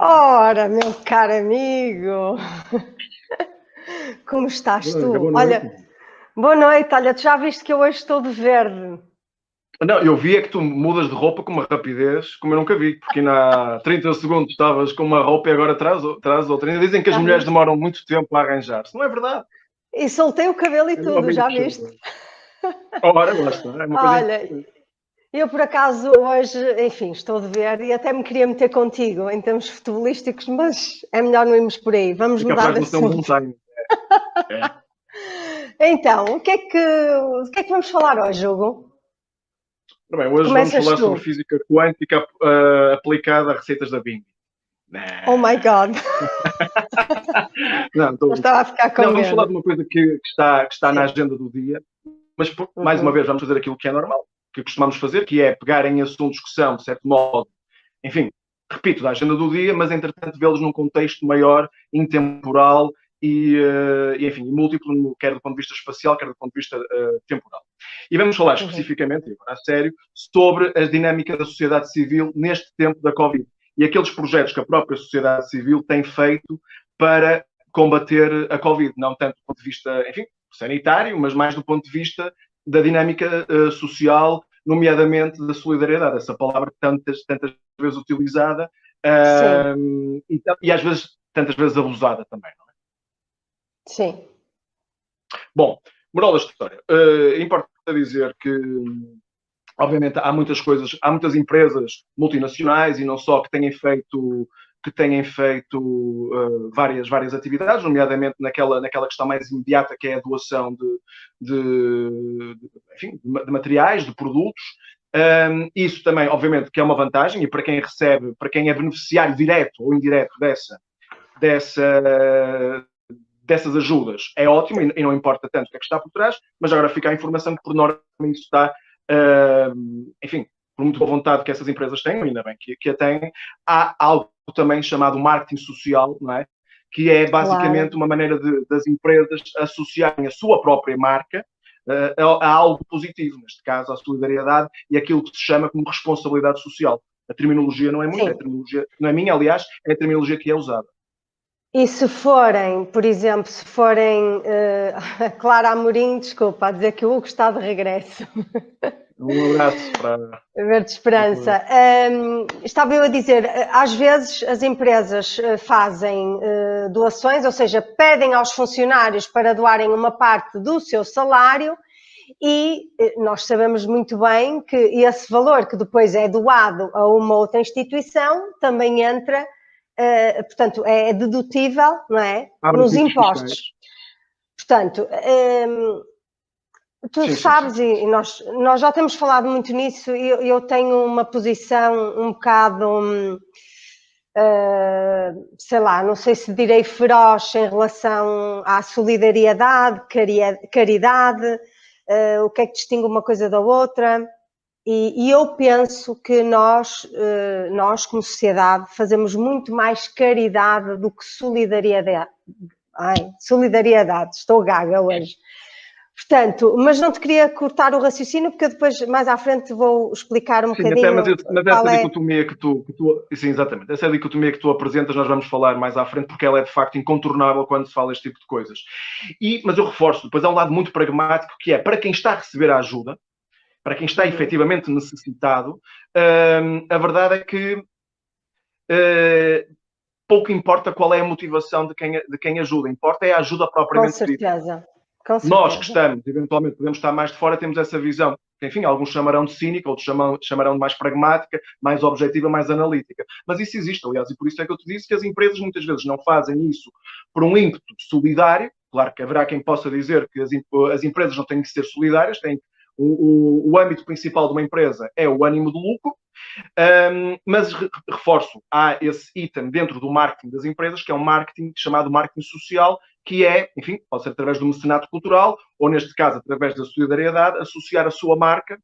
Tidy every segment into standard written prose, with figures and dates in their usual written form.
Ora, meu caro amigo, como estás tu? Boa noite. Olha, boa noite. Olha, tu já viste que eu hoje estou de verde. Não, eu vi é que tu mudas de roupa com uma rapidez como eu nunca vi, porque ainda há 30 segundos estavas com uma roupa e agora traz outra. Ainda dizem que as Já mulheres viste? demoram muito tempo a arranjar-se. Não é verdade. E soltei o cabelo e Eu não tudo, ouvi já que viste? chuva. Ora, lá está. É uma coisa Olha, importante. eu por acaso hoje, enfim, estou de verde e até me queria meter contigo em termos futebolísticos, mas é melhor não irmos por aí. Vamos É mudar capaz de de não ser um bom assunto. time. É. Então, o que é que vamos falar hoje, Hugo? Ora bem, hoje vamos Começas falar tu. sobre física quântica aplicada a receitas da Bing. Oh Não, my God, não, estou já a brincar. estava a ficar com Não, vamos falar medo. de uma coisa que está na Sim. agenda do dia. Mas, mais uma Uhum. vez, vamos fazer aquilo que é normal, que costumamos fazer, que é pegar em assuntos que são, de certo modo, enfim, repito, da agenda do dia, mas entretanto vê-los num contexto maior, intemporal e enfim, múltiplo, quer do ponto de vista espacial, quer do ponto de vista temporal. E vamos falar Uhum. especificamente, agora a sério, sobre a dinâmica da sociedade civil neste tempo da Covid e aqueles projetos que a própria sociedade civil tem feito para combater a Covid, não tanto do ponto de vista, enfim, sanitário, mas mais do ponto de vista da dinâmica social, nomeadamente da solidariedade, essa palavra tantas vezes utilizada Sim, e às vezes tantas vezes abusada também. Não é? sim. Bom, moral da história. Importa dizer que obviamente há muitas coisas, há muitas empresas multinacionais e não só que têm feito várias atividades, nomeadamente naquela questão mais imediata que é a doação enfim, de materiais, de produtos. Isso também, obviamente, que é uma vantagem e para quem recebe, para quem é beneficiário direto ou indireto dessa, dessas ajudas é ótimo e não importa tanto o que é que está por trás, mas agora fica a informação que por norma isso está, enfim, por muito boa vontade que essas empresas têm, ainda bem que a têm, há algo também chamado marketing social, não é? Que é basicamente Claro. uma maneira das empresas associarem a sua própria marca a algo positivo, neste caso à solidariedade e aquilo que se chama como responsabilidade social. A terminologia não é muito, a Sim. terminologia não é minha, aliás, é a terminologia que é usada. E se forem, por exemplo, se forem Clara Amorim, desculpa, a dizer que o Hugo está de regresso. Um abraço para Verde a Clara. Esperança. Estava eu a dizer, às vezes as empresas fazem doações, ou seja, pedem aos funcionários para doarem uma parte do seu salário e nós sabemos muito bem que esse valor que depois é doado a uma outra instituição também entra, portanto, é dedutível, não é? Abre Nos sítios fiscais. impostos. Portanto, tu Sim, sim, sim. sabes, e nós já temos falado muito nisso, e eu tenho uma posição um bocado, sei lá, não sei se direi feroz em relação à solidariedade, caridade, o que é que distingue uma coisa da outra. E eu penso que nós, como sociedade, fazemos muito mais caridade do que solidariedade. Solidariedade, estou gaga hoje. Portanto, mas não te queria cortar o raciocínio, porque eu depois, mais à frente, vou explicar um Sim, até, mas, bocadinho mas qual essa é. dicotomia sim, exatamente, essa dicotomia que tu apresentas, nós vamos falar mais à frente, porque ela é de facto incontornável quando se fala este tipo de coisas. Mas eu reforço, depois há um lado muito pragmático que é, para quem está a receber a ajuda, para quem está Uhum. efetivamente necessitado, a verdade é que pouco importa qual é a motivação de quem ajuda, importa é a ajuda Com propriamente dita. certeza, com Nós que certeza. estamos, eventualmente podemos estar mais de fora, temos essa visão. Enfim, alguns chamarão de cínica, outros chamarão de mais pragmática, mais objetiva, mais analítica. Mas isso existe, aliás, e por isso é que eu te disse que as empresas muitas vezes não fazem isso por um ímpeto solidário. Claro que haverá quem possa dizer que as empresas não têm que ser solidárias, o âmbito principal de uma empresa é o ânimo de lucro, mas reforço, há esse item dentro do marketing das empresas, que é um marketing chamado marketing social, que é, enfim, pode ser através do mecenato cultural, ou neste caso, através da solidariedade, associar a sua marca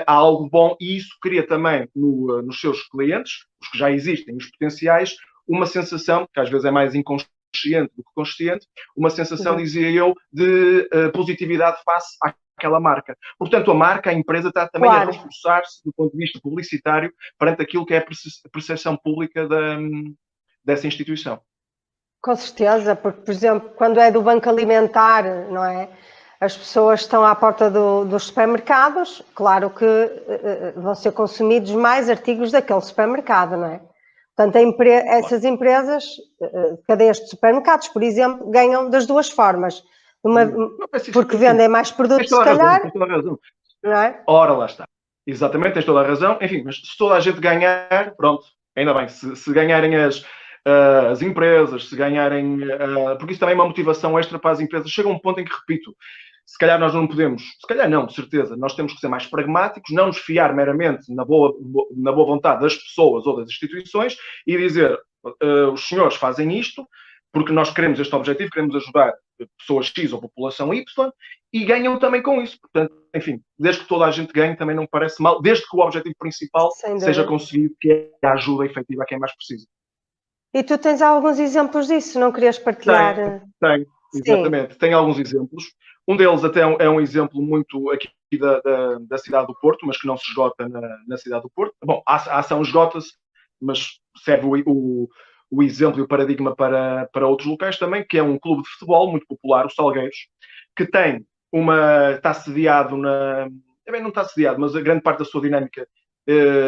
a algo bom, e isso cria também nos seus clientes, os que já existem, os potenciais, uma sensação, que às vezes é mais inconsciente do que consciente, uma sensação, Uhum. dizia eu, de positividade face àquela marca. Portanto, a marca, a empresa, está também a Claro, reforçar-se do ponto de vista publicitário perante aquilo que é a percepção pública dessa instituição. Com certeza, porque, por exemplo, quando é do banco alimentar, não é? As pessoas estão à porta dos supermercados, claro que vão ser consumidos mais artigos daquele supermercado, não é? Portanto, essas empresas, cadeias de supermercados, por exemplo, ganham das duas formas. Porque vendem mais produtos, se calhar. Tens toda a razão. Não é? Ora, lá está. Exatamente, tens toda a razão. Enfim, mas se toda a gente ganhar, pronto, ainda bem. Se ganharem as empresas, se ganharem... porque isso também é uma motivação extra para as empresas. Chega um ponto em que, repito, se calhar nós não podemos... Se calhar não, de certeza. Nós temos que ser mais pragmáticos, não nos fiar meramente na boa vontade das pessoas ou das instituições e dizer, os senhores fazem isto porque nós queremos este objetivo, queremos ajudar pessoas X ou população Y e ganham também com isso. Portanto, enfim, desde que toda a gente ganhe também não me parece mal, desde que o objetivo principal seja conseguido, que é a ajuda efetiva a quem mais precisa. E tu tens alguns exemplos disso, não querias partilhar? Tenho, exatamente. Tenho alguns exemplos. Um deles até é um exemplo muito aqui da cidade do Porto, mas que não se esgota na cidade do Porto. Bom, a ação esgota-se, mas serve o exemplo e o paradigma para outros locais também, que é um clube de futebol muito popular, o Salgueiros, que está sediado também não está sediado, mas a grande parte da sua dinâmica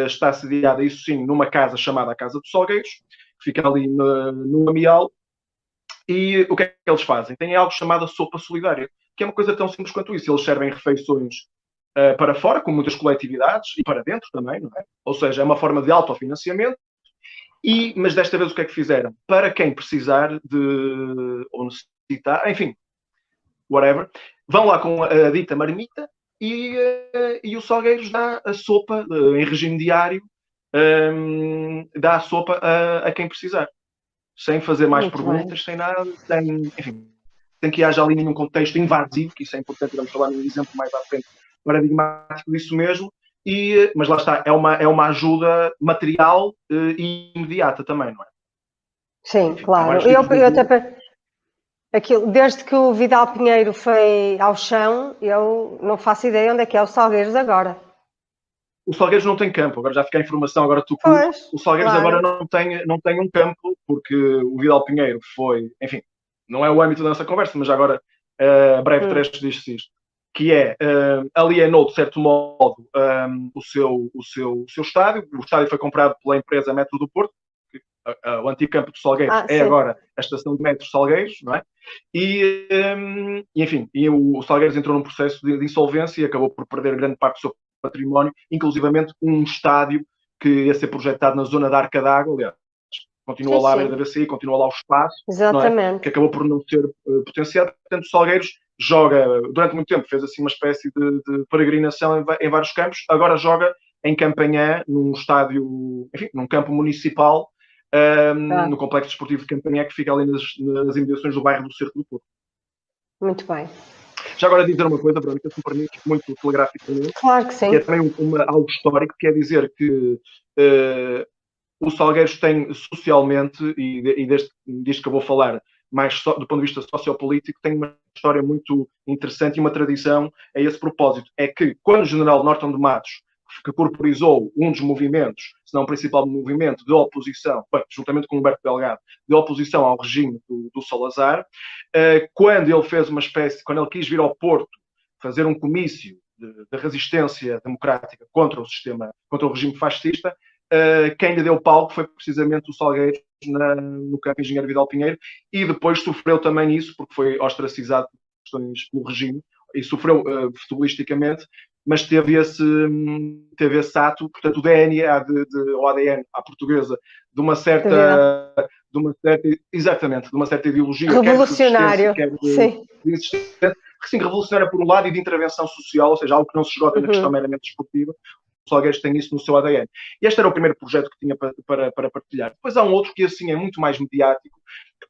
está sediada, isso sim, numa casa chamada a Casa dos Salgueiros, que fica ali no Amial. E o que é que eles fazem? Têm algo chamado a sopa solidária, que é uma coisa tão simples quanto isso. Eles servem refeições para fora, com muitas coletividades, e para dentro também, não é? Ou seja, é uma forma de autofinanciamento. Mas desta vez o que é que fizeram? Para quem precisar ou necessitar, enfim, whatever, vão lá com a dita marmita e o Salgueiros dá a sopa em regime diário, dá a sopa a quem precisar. Sem fazer mais muito perguntas, bem. Sem nada, enfim, sem que haja ali nenhum contexto invasivo, que isso é importante, vamos falar num exemplo mais à frente, paradigmático disso mesmo, mas lá está, é uma ajuda material e imediata também, não é? Sim, enfim, claro. Eu até, desde que o Vidal Pinheiro foi ao chão, eu não faço ideia onde é que é o Salgueiros agora. O Salgueiros não tem campo, agora já fica a informação, agora tu o Salgueiros claro. Agora não tem um campo, porque o Vidal Pinheiro foi, enfim, não é o âmbito da nossa conversa, mas agora a breve trecho diz-se isto, que alienou, de certo modo, o seu estádio. O estádio foi comprado pela empresa Metro do Porto, o antigo campo do Salgueiros é agora a estação de metro Salgueiros, não é? Enfim, o Salgueiros entrou num processo de insolvência e acabou por perder grande parte do seu património, inclusivamente um estádio que ia ser projetado na zona da Arca d'Água, aliás, continua lá a beira da BCI, continua lá o espaço, exatamente. Que acabou por não ser potenciado. Portanto, o Salgueiros joga, durante muito tempo, fez assim uma espécie de peregrinação em vários campos, agora joga em Campanhã, num estádio, enfim, num campo municipal, no Complexo Desportivo de Campanhã, que fica ali nas imediações do bairro do Cerco do Porto. Muito bem. Já agora dizer uma coisa, Verónica, se me permites, muito telegraficamente. Claro que sim. Que é também algo histórico, que é dizer que o Salgueiros tem socialmente, e desde que eu vou falar mais do ponto de vista sociopolítico, tem uma história muito interessante e uma tradição a esse propósito. É que quando o general Norton de Matos, que corporizou um dos movimentos, se não o principal movimento de oposição, juntamente com Humberto Delgado, de oposição ao regime do Salazar, quando ele quis vir ao Porto fazer um comício de resistência democrática contra o regime fascista, quem lhe deu palco foi precisamente o Salgueiros no campo Engenheiro Vidal Pinheiro, e depois sofreu também isso, porque foi ostracizado por questões pelo regime, e sofreu futebolisticamente, mas teve esse ato, portanto, o DNA o ADN à portuguesa, de uma certa ideologia, revolucionário, quer de resistência, sim, revolucionária por um lado, e de intervenção social, ou seja, algo que não se esgota na questão meramente desportiva. O Salgueiros tem isso no seu ADN. E este era o primeiro projeto que tinha para partilhar. Depois há um outro que, assim, é muito mais mediático,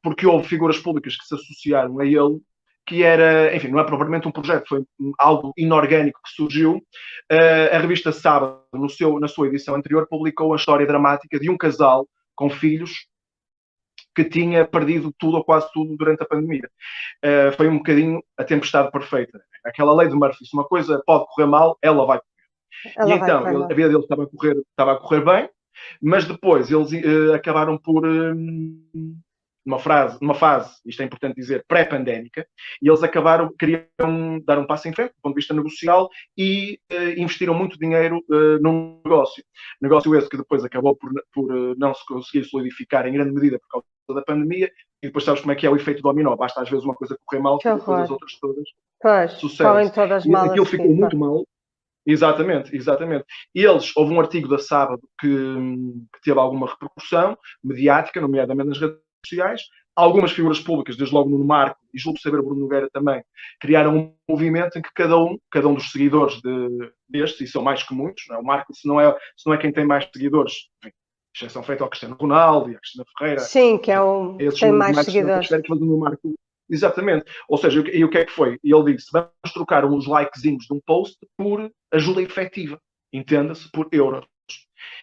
porque houve figuras públicas que se associaram a ele, que era, enfim, não é propriamente um projeto, foi algo inorgânico que surgiu. A revista Sábado, na sua edição anterior, publicou a história dramática de um casal com filhos que tinha perdido tudo ou quase tudo durante a pandemia. Foi um bocadinho a tempestade perfeita. Aquela lei de Murphy, se uma coisa pode correr mal, ela vai correr. E então, a vida dele estava a correr bem, Mas depois eles acabaram por, numa fase, isto é importante dizer, pré-pandémica, e eles queriam dar um passo em frente, do ponto de vista negocial, e investiram muito dinheiro num negócio. Negócio esse que depois acabou por não se conseguir solidificar em grande medida por causa da pandemia, e depois sabes como é que é o efeito dominó. Basta às vezes uma coisa correr mal, Que que depois as horror. outras todas Pois, correm sucedem-se. todas E mal a aquilo ficou seguir. muito mal. Exatamente, exatamente. Houve um artigo da Sábado que teve alguma repercussão mediática, nomeadamente nas redes sociais. Algumas figuras públicas, desde logo Nuno Marco e julgo saber Bruno Nogueira também, criaram um movimento em que cada um dos seguidores destes, e são mais que muitos, não é? O Marco, se não é quem tem mais seguidores, enfim, exceção feita ao Cristiano Ronaldo e à Cristina Ferreira, Sim, que é o que esses tem números mais mais seguidores. estratosféricos, mas o Nuno Marco. Exatamente. Ou seja, e o que é que foi? E ele disse: vamos trocar uns likezinhos de um post por ajuda efetiva, entenda-se, por euros.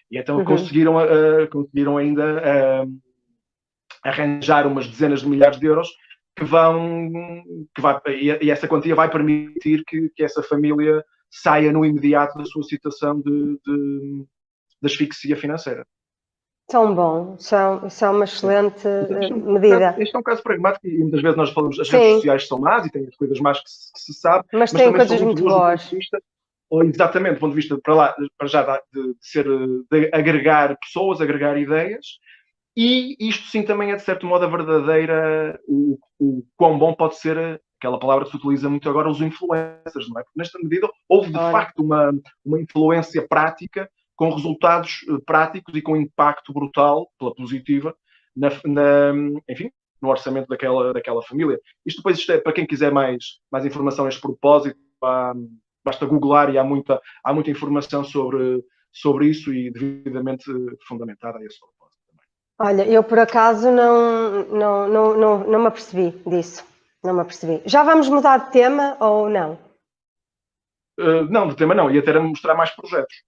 E então conseguiram ainda arranjar umas dezenas de milhares de euros e essa quantia vai permitir que essa família saia no imediato da sua situação de asfixia financeira. Tão bom, isso é uma excelente medida. Este é um caso pragmático e muitas vezes nós falamos as Sim. redes sociais são más e têm as coisas más que se sabe, Mas mas tem também são coisas muito muito boas do boas. ponto de vista, ou exatamente do ponto de vista para já de agregar pessoas, agregar ideias, e isto sim também é de certo modo a verdadeira, o quão bom pode ser aquela palavra que se utiliza muito agora, os influencers, não é? Porque nesta medida houve de facto uma influência prática com resultados práticos e com impacto brutal, pela positiva, enfim, no orçamento daquela família. Isto para quem quiser mais informação a este propósito, basta googlar e há muita informação sobre isso e devidamente fundamentada a esse propósito também. Olha, eu por acaso não me apercebi disso. Não me apercebi. Já vamos mudar de tema ou não? Não, de tema não. Ia ter a mostrar mais projetos.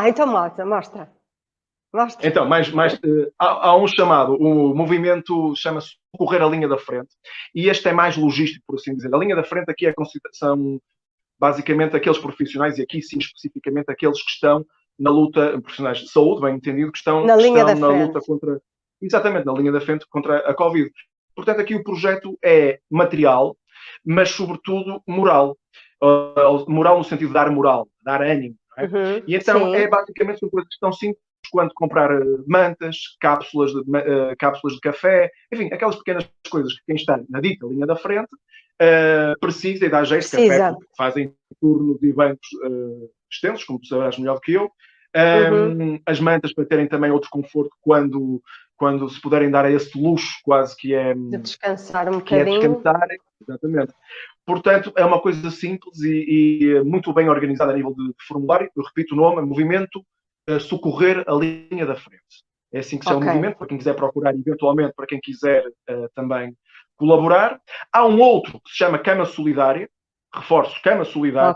Então mostra. Então, há um chamado, o movimento chama-se Correr a Linha da Frente, e este é mais logístico, por assim dizer. A linha da frente aqui são basicamente aqueles profissionais, e aqui sim especificamente aqueles que estão na luta, profissionais de saúde, bem entendido, que estão na luta contra, exatamente, na linha da frente contra a Covid. Portanto, aqui o projeto é material, mas sobretudo moral. Moral no sentido de dar moral, dar ânimo. Não é? Uhum, e então sim. basicamente são coisas tão simples quanto comprar mantas, cápsulas de café, enfim, aquelas pequenas coisas que quem está na dita linha da frente precisa e dá jeito, café, porque fazem turnos e bancos extensos, como tu saberás melhor do que eu. As mantas para terem também outro conforto quando se puderem dar a esse luxo quase que é de descansar um bocadinho. Descansar, exatamente. Portanto, é uma coisa simples e muito bem organizada a nível de formulário. Eu repito o nome, Movimento Socorrer a Linha da Frente. É assim que se chama o movimento, para quem quiser procurar, eventualmente, para quem quiser também colaborar. Há um outro que se chama Cama Solidária, reforço, Cama Solidária,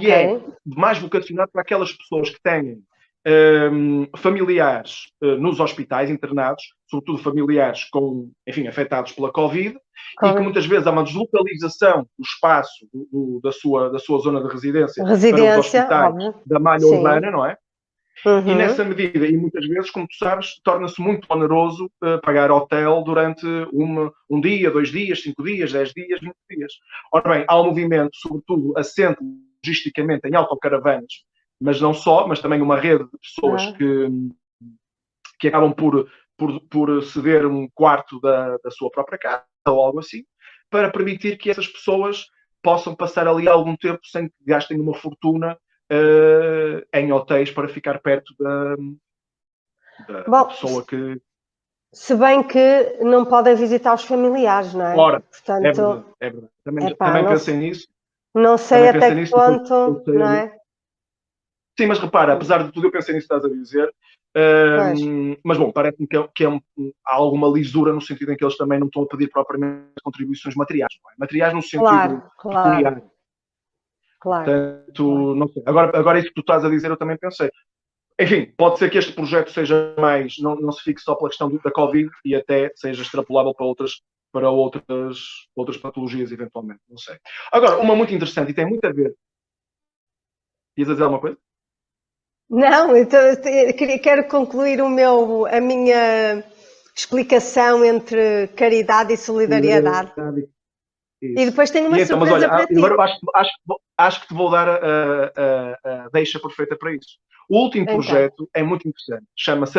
que é mais vocacionado para aquelas pessoas que têm familiares nos hospitais internados, sobretudo familiares afetados pela Covid, e que muitas vezes há uma deslocalização do espaço da sua zona de residência para os hospitais da malha urbana, não é? E nessa medida, e muitas vezes, como tu sabes, torna-se muito oneroso pagar hotel durante um dia, 2 dias, 5 dias, 10 dias, 20 dias. Ora bem, há um movimento, sobretudo, assente logisticamente em autocaravanas, mas não só, mas também uma rede de pessoas que acabam por ceder um quarto da sua própria casa ou algo assim, para permitir que essas pessoas possam passar ali algum tempo sem que gastem uma fortuna em hotéis para ficar perto da pessoa que... Se bem que não podem visitar os familiares, não é? Ora, portanto, é verdade. Também pensei nisso. Não sei até que ponto, não é? Sim, mas repara, apesar de tudo, eu pensei nisso que estás a dizer. Mas bom, parece-me que há alguma lisura no sentido em que eles também não estão a pedir propriamente contribuições materiais. Não é? Materiais no sentido pecuniário. Claro. Portanto, não sei. Agora isso que tu estás a dizer, eu também pensei. Enfim, pode ser que este projeto seja mais, não se fixe só pela questão da Covid e até seja extrapolável para outras patologias, eventualmente. Não sei. Agora, uma muito interessante e tem muito a ver. Ias a dizer alguma coisa? Não, então, quero concluir a minha explicação entre caridade e solidariedade. E Isso. depois tenho uma E então, mas surpresa olha, para ti. agora acho que te vou dar a deixa perfeita para isso. O último Então. projeto é muito interessante. Chama-se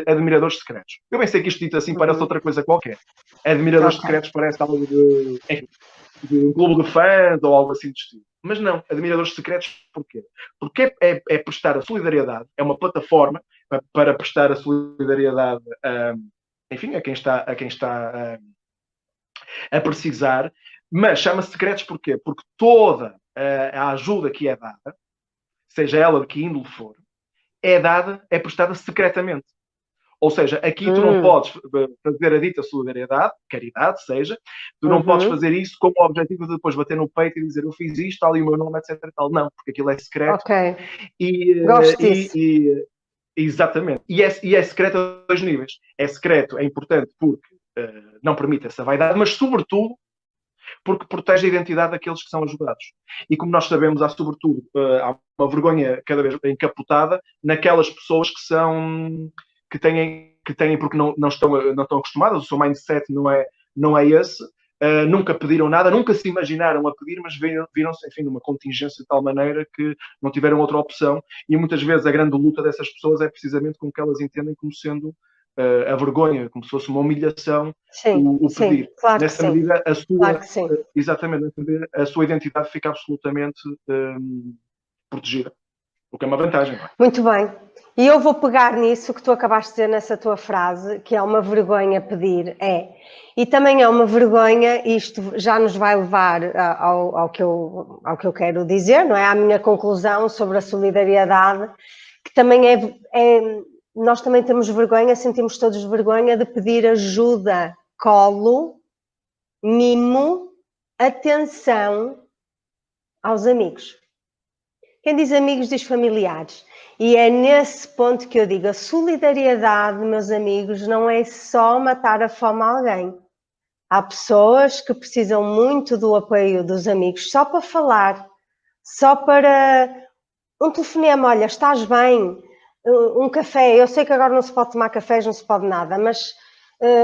Admiradores Secretos. Eu bem sei que isto dito assim parece outra coisa qualquer. Admiradores Secretos parece algo de um clube de fãs ou algo assim do estilo. Mas não, Admiradores Secretos porquê? Porque é prestar a solidariedade, é uma plataforma para prestar a solidariedade enfim, a quem está a precisar, mas chama-se secretos porquê? Porque toda a ajuda que é dada, seja ela de que índole for, é prestada secretamente. Ou seja, aqui tu não podes fazer a dita solidariedade, caridade, seja, tu não podes fazer isso com o objetivo de depois bater no peito e dizer eu fiz isto, está ali o meu nome, etc. E tal. Não, porque aquilo é secreto. Ok. E, Gosto disso. exatamente. E é secreto a dois níveis. É secreto, é importante porque não permite essa vaidade, mas sobretudo porque protege a identidade daqueles que são ajudados. E como nós sabemos, há sobretudo há uma vergonha cada vez encapotada naquelas pessoas que têm porque não estão acostumadas, o seu mindset não é esse, nunca pediram nada, nunca se imaginaram a pedir, mas viram-se, enfim, numa contingência de tal maneira que não tiveram outra opção, e muitas vezes a grande luta dessas pessoas é precisamente com que elas entendem como sendo a vergonha, como se fosse uma humilhação, o pedir. Sim, claro Nessa que sim. medida, a sua, Claro que sim. exatamente, nessa medida, a sua identidade fica absolutamente protegida, o que é uma vantagem. Não é? Muito bem. E eu vou pegar nisso que tu acabaste de dizer nessa tua frase, que é uma vergonha pedir, e também é uma vergonha, isto já nos vai levar ao que eu quero dizer, não é? À minha conclusão sobre a solidariedade, que também nós também temos vergonha, sentimos todos vergonha de pedir ajuda, colo, mimo, atenção aos amigos. Quem diz amigos diz familiares. E é nesse ponto que eu digo, a solidariedade, meus amigos, não é só matar a fome a alguém. Há pessoas que precisam muito do apoio dos amigos só para falar, só para um telefonema, olha, estás bem, um café, eu sei que agora não se pode tomar cafés, não se pode nada, mas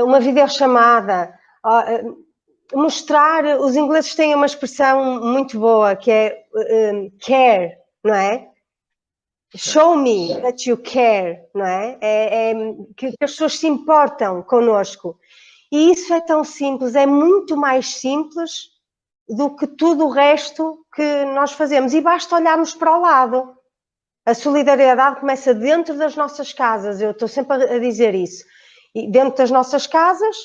uma videochamada, mostrar, os ingleses têm uma expressão muito boa que é care, não é? Show me that you care, não é? Que as pessoas se importam connosco. E isso é tão simples, é muito mais simples do que tudo o resto que nós fazemos. E basta olharmos para o lado. A solidariedade começa dentro das nossas casas, eu estou sempre a dizer isso. E dentro das nossas casas,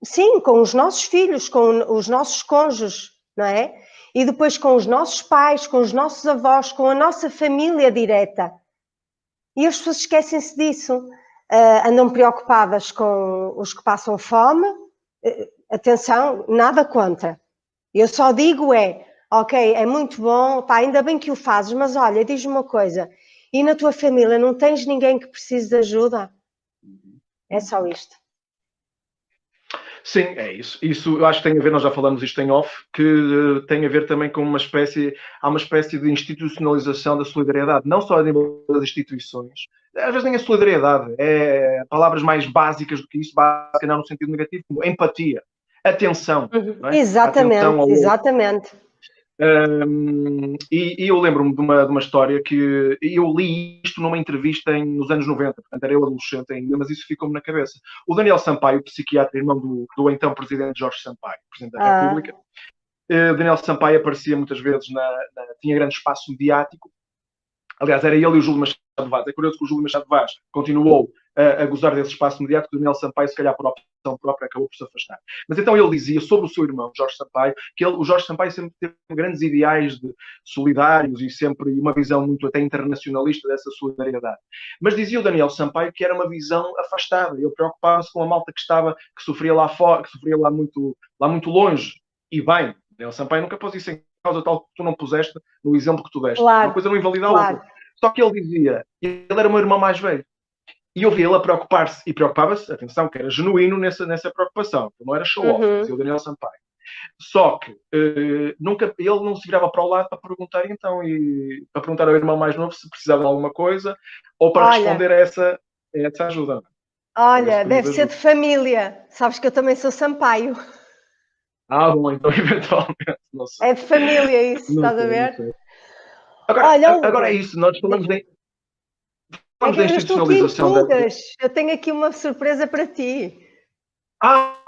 sim, com os nossos filhos, com os nossos cônjuges, não é? E depois com os nossos pais, com os nossos avós, com a nossa família direta. E as pessoas esquecem-se disso. Andam preocupadas com os que passam fome. Atenção, nada contra. Eu só digo ok, é muito bom, pá, ainda bem que o fazes, mas olha, diz-me uma coisa, e na tua família não tens ninguém que precise de ajuda? É só isto. Sim, é isso. Isso eu acho que tem a ver, nós já falamos isto em off, que tem a ver também com há uma espécie de institucionalização da solidariedade, não só a nível das instituições, às vezes nem a solidariedade, é palavras mais básicas do que isso, básica não no sentido negativo, como empatia, atenção. Não é? Exatamente, atenção ao exatamente. E eu lembro-me de uma história que eu li isto numa entrevista nos anos 90, portanto era eu adolescente ainda, mas isso ficou-me na cabeça. O Daniel Sampaio, psiquiatra, irmão do então presidente Jorge Sampaio, presidente da República, Daniel Sampaio aparecia muitas vezes, tinha grande espaço mediático. Aliás, era ele e o Júlio Machado Vaz. É curioso que o Júlio Machado Vaz continuou a gozar desse espaço mediático, o Daniel Sampaio, se calhar por opção própria, acabou por se afastar. Mas então ele dizia sobre o seu irmão, Jorge Sampaio, que o Jorge Sampaio sempre teve grandes ideais solidários e sempre uma visão muito até internacionalista dessa solidariedade. Mas dizia o Daniel Sampaio que era uma visão afastada. Ele preocupava-se com a malta que sofria lá fora, que sofria lá muito longe. E bem, Daniel Sampaio nunca pôs isso em causa, tal que tu não puseste no exemplo que tu deste. Claro, uma coisa não invalida a claro. outra. Só que ele dizia, ele era o meu irmão mais velho. E eu via ele a preocupar-se, e preocupava-se, atenção, que era genuíno nessa preocupação. Ele não era show-off, dizia o Daniel Sampaio. Só que nunca, ele não se virava para o lado para perguntar então, para perguntar ao irmão mais novo se precisava de alguma coisa ou para responder a essa ajuda. Olha, deve ser de família. Sabes que eu também sou Sampaio. Bom, então eventualmente, não sei. É de família isso, Não estás a sei, não ver? sei. Agora, Olha, agora é Hugo, isso, nós falamos é que da eu estou aqui em institucionalização da... pulgas. Eu tenho aqui uma surpresa para ti.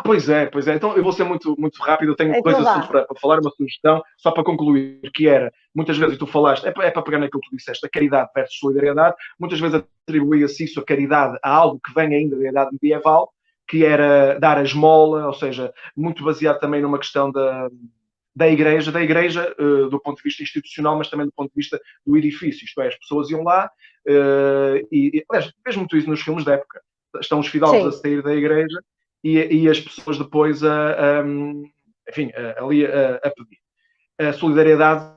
Pois é. Então eu vou ser muito, muito rápido. Eu tenho dois Então assuntos vá. para falar, uma sugestão, só para concluir, que era, muitas vezes, e tu falaste, é para pegar naquilo que tu disseste, a caridade versus solidariedade, muitas vezes atribuía-se isso, a caridade, a algo que vem ainda da idade medieval, que era dar a esmola, ou seja, muito baseado também numa questão da igreja, do ponto de vista institucional, mas também do ponto de vista do edifício. Isto é, as pessoas iam lá aliás, vejo muito isso nos filmes da época. Estão os fidalgos a sair da igreja e as pessoas depois ali a pedir. A solidariedade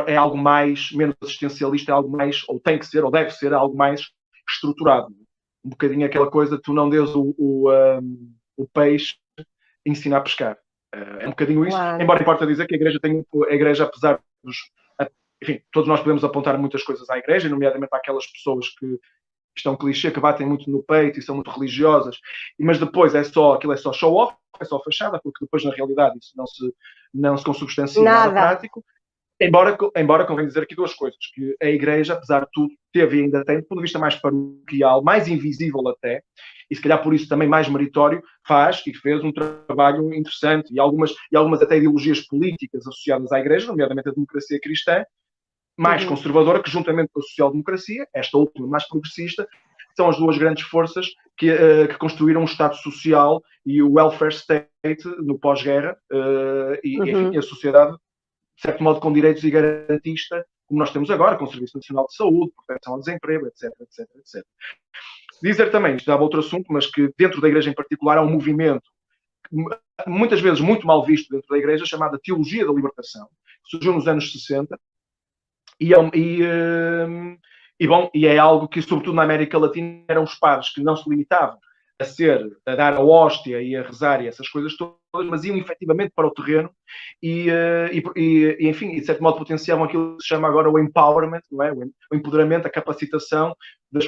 é algo mais, menos assistencialista, é algo mais, ou tem que ser, ou deve ser algo mais estruturado. Um bocadinho aquela coisa, tu não dês o peixe, ensina a pescar. É um bocadinho isso, Claro. Embora importa dizer que a igreja, apesar dos... Enfim, todos nós podemos apontar muitas coisas à igreja, nomeadamente àquelas pessoas que estão clichê, que batem muito no peito e são muito religiosas, mas depois aquilo é só show-off, é só fachada, porque depois na realidade isso não se consubstancia nada prático. Embora convém dizer aqui duas coisas, que a igreja, apesar de tudo, teve e ainda tem, do ponto de vista mais paroquial, mais invisível até, e se calhar por isso também mais meritório, faz e fez um trabalho interessante, e algumas até ideologias políticas associadas à igreja, nomeadamente a democracia cristã, mais conservadora, que juntamente com a social-democracia, esta última mais progressista, são as duas grandes forças que construíram um Estado social e o welfare state no pós-guerra, enfim, a sociedade, de certo modo, com direitos e garantista, como nós temos agora, com o Serviço Nacional de Saúde, proteção ao desemprego, etc. Dizer também, isto dava outro assunto, mas que dentro da Igreja em particular há um movimento, muitas vezes muito mal visto dentro da Igreja, chamada Teologia da Libertação, que surgiu nos anos 60, e é algo que, sobretudo na América Latina, eram os padres que não se limitavam a dar a hóstia e a rezar e essas coisas todas, mas iam efetivamente para o terreno enfim, de certo modo potenciavam aquilo que se chama agora o empowerment, não é? O empoderamento, a capacitação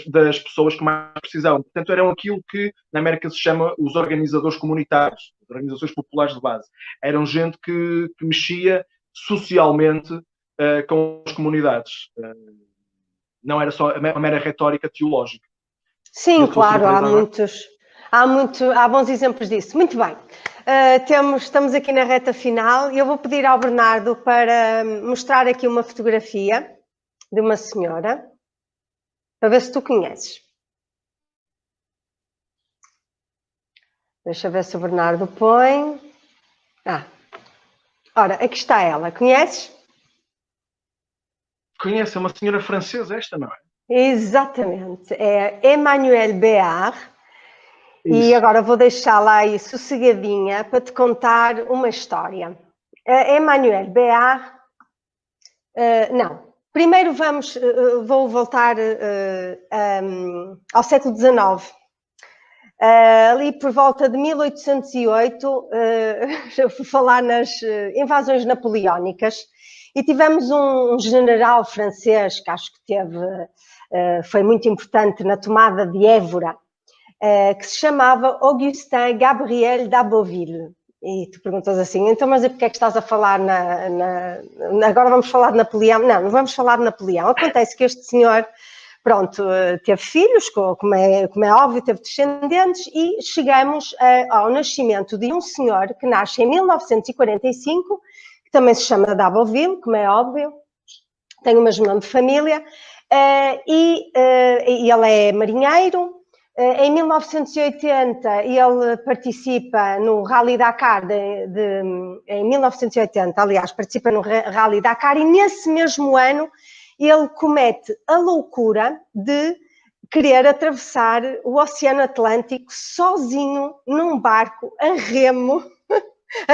das pessoas que mais precisavam. Portanto, eram aquilo que na América se chama os organizadores comunitários, as organizações populares de base. Eram gente que mexia socialmente com as comunidades. Não era só uma mera retórica teológica. Sim, claro, há bons exemplos disso. Muito bem. Estamos aqui na reta final e eu vou pedir ao Bernardo para mostrar aqui uma fotografia de uma senhora, para ver se tu conheces. Deixa eu ver se o Bernardo põe. Ora, aqui está ela. Conheces? Conhece, é uma senhora francesa esta, não é? Exatamente. É Emmanuelle Béard. E agora vou deixá-la aí sossegadinha para te contar uma história. Emmanuelle Béard... não. Primeiro vou voltar ao século XIX. Ali por volta de 1808, eu fui falar nas invasões napoleónicas, e tivemos um general francês que acho que foi muito importante na tomada de Évora, que se chamava Augustin Gabriel d'Abbeville. E tu perguntas assim, então, mas porquê é que estás a falar agora vamos falar de Napoleão? Não vamos falar de Napoleão. Acontece que este senhor, pronto, teve filhos, como é óbvio, teve descendentes, e chegamos ao nascimento de um senhor que nasce em 1945, que também se chama d'Abbeville, como é óbvio, tem o mesmo nome de família, e ele é marinheiro. Em 1980 ele participa no Rally Dakar, em 1980, aliás, participa no Rally Dakar, e nesse mesmo ano ele comete a loucura de querer atravessar o Oceano Atlântico sozinho num barco a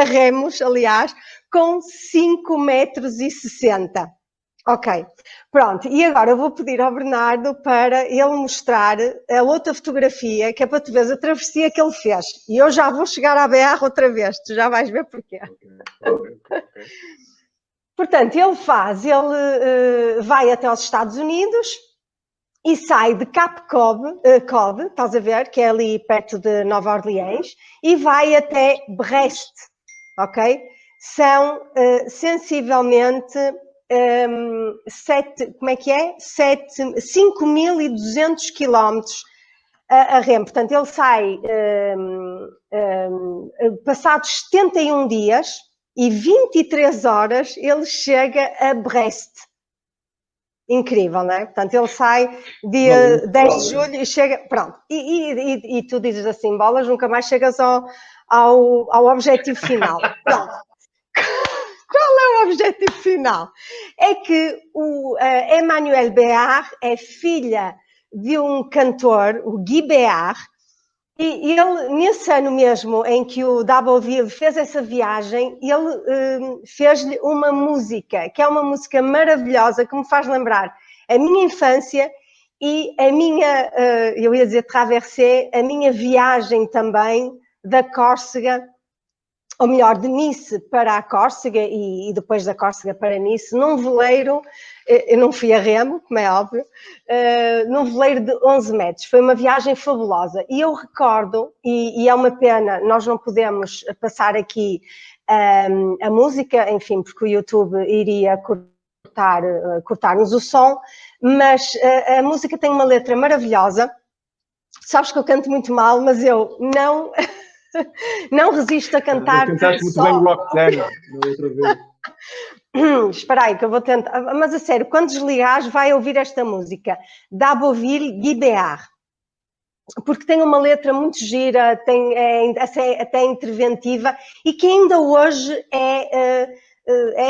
remos, aliás, com 5,60 metros. Ok, pronto. E agora eu vou pedir ao Bernardo para ele mostrar a outra fotografia, que é para tu veres a travessia que ele fez. E eu já vou chegar à BR outra vez, tu já vais ver porquê. Ok. Portanto, ele vai até aos Estados Unidos e sai de Cape Cod, estás a ver, que é ali perto de Nova Orleans, e vai até Brest, ok? São sensivelmente 5.200 quilómetros a remo. Portanto, ele sai passados 71 dias e 23 horas ele chega a Brest. Incrível, não é? Portanto, ele sai dia 10 de julho e chega. Pronto. E tu dizes assim: bolas, nunca mais chegas ao objetivo final. Pronto. Qual é o objetivo final? É que o Emmanuel Béard é filha de um cantor, o Guy Béard, e ele, nesse ano mesmo em que o Dabouville fez essa viagem, ele fez-lhe uma música, que é uma música maravilhosa, que me faz lembrar a minha infância e a minha, eu ia dizer traversée, a minha viagem também da Córcega, ou melhor, de Nice para a Córcega e depois da Córcega para Nice, num veleiro, eu não fui a remo, como é óbvio, num veleiro de 11 metros. Foi uma viagem fabulosa. E eu recordo, e é uma pena, nós não podemos passar aqui a música, enfim, porque o YouTube iria cortar-nos o som, mas a música tem uma letra maravilhosa. Sabes que eu canto muito mal, mas eu não resisto a cantar. Cantaste muito bem Roxanne na outra vez. Espera aí, que eu vou tentar. Mas a sério, quando desligares, vai ouvir esta música. Dabouville, Guy Béard. Porque tem uma letra muito gira, é até interventiva e que ainda hoje é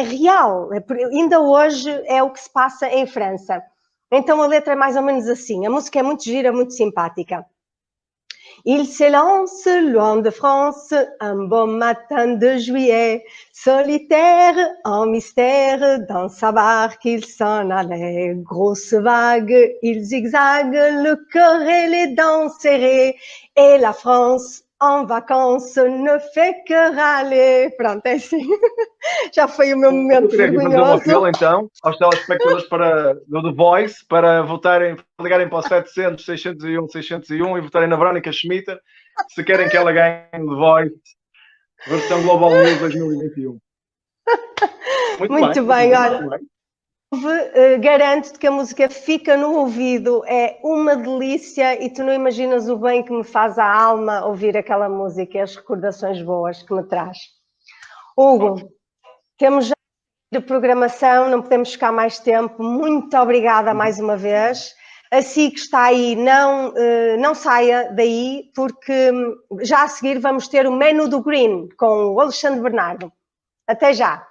real. Ainda hoje é o que se passa em França. Então a letra é mais ou menos assim. A música é muito gira, muito simpática. Il s'élance loin de France, un beau matin de juillet, solitaire, en mystère, dans sa barque il s'en allait. Grosse vague, il zigzague, le cœur et les dents serrées, et la France en vacances ne fait que râler. Pronto, é assim. Já foi o meu momento vergonhoso. Fazer um apelo, então, aos telespectadores do The Voice para votarem, ligarem para o 700, 601, 601 e votarem na Verónica Schmitter se querem que ela ganhe The Voice versão Global News 2021. Muito bem, olha. Garanto-te que a música fica no ouvido, é uma delícia e tu não imaginas o bem que me faz à alma ouvir aquela música e as recordações boas que me traz. Hugo, temos já de programação, não podemos ficar mais tempo. Muito obrigada mais uma vez. A SIC que está aí, não saia daí, porque já a seguir vamos ter o Menu do Green com o Alexandre Bernardo. Até já!